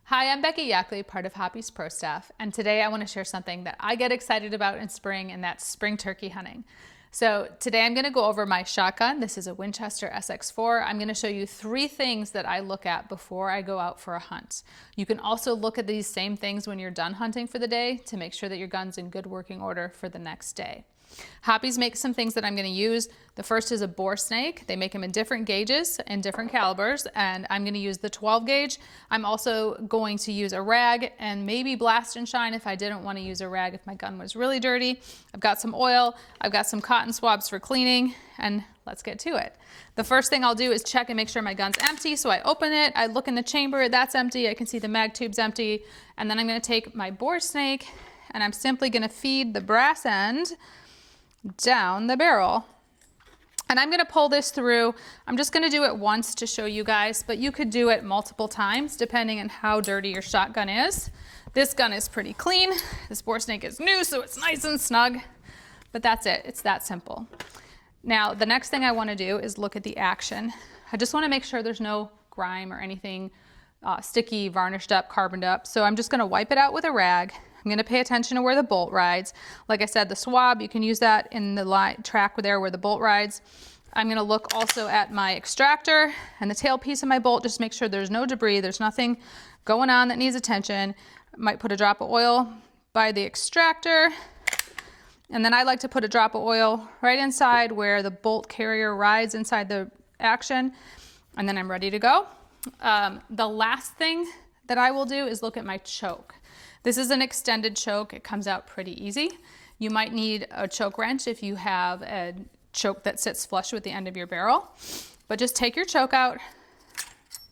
Hi, I'm Becky Yackley, part of Hoppy's Pro Staff, and today I want to share something that I get excited about in spring, and that's spring turkey hunting. So today I'm going to go over my shotgun. This is a Winchester SX4. I'm going to show you 3 things that I look at before I go out for a hunt. You can also look at these same things when you're done hunting for the day to make sure that your gun's in good working order for the next day. Hoppy's makes some things that I'm going to use. The first is a bore snake. They make them in different gauges and different calibers, and I'm going to use the 12 gauge. I'm also going to use a rag and maybe blast and shine if I didn't want to use a rag if my gun was really dirty. I've got some oil, I've got some cotton swabs for cleaning, and let's get to it. The first thing I'll do is check and make sure my gun's empty. So I open it, I look in the chamber, that's empty. I can see the mag tube's empty. And then I'm going to take my bore snake and I'm simply going to feed the brass end down the barrel. And I'm going to pull this through. I'm just going to do it once to show you guys, but you could do it multiple times depending on how dirty your shotgun is. This gun is pretty clean. This bore snake is new, so it's nice and snug, but that's it. It's that simple. Now, the next thing I want to do is look at the action. I just want to make sure there's no grime or anything sticky, varnished up, carboned up. So I'm just going to wipe it out with a rag. I'm going to pay attention to where the bolt rides. Like I said, the swab, you can use that in the track there where the bolt rides. I'm going to look also at my extractor and the tailpiece of my bolt, just make sure there's no debris, there's nothing going on that needs attention. I might put a drop of oil by the extractor. And then I like to put a drop of oil right inside where the bolt carrier rides inside the action. And then I'm ready to go. The last thing that I will do is look at my choke. This is an extended choke. It comes out pretty easy. You might need a choke wrench if you have a choke that sits flush with the end of your barrel. But just take your choke out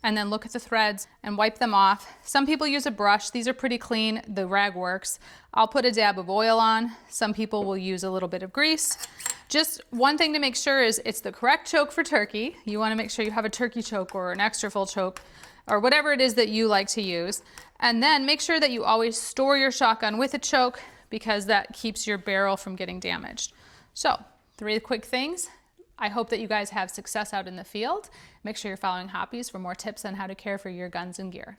and then look at the threads and wipe them off. Some people use a brush. These are pretty clean. The rag works. I'll put a dab of oil on. Some people will use a little bit of grease. Just one thing to make sure is it's the correct choke for turkey. You want to make sure you have a turkey choke or an extra full choke or whatever it is that you like to use. And then make sure that you always store your shotgun with a choke because that keeps your barrel from getting damaged. So 3 quick things. I hope that you guys have success out in the field. Make sure you're following Hoppy's for more tips on how to care for your guns and gear.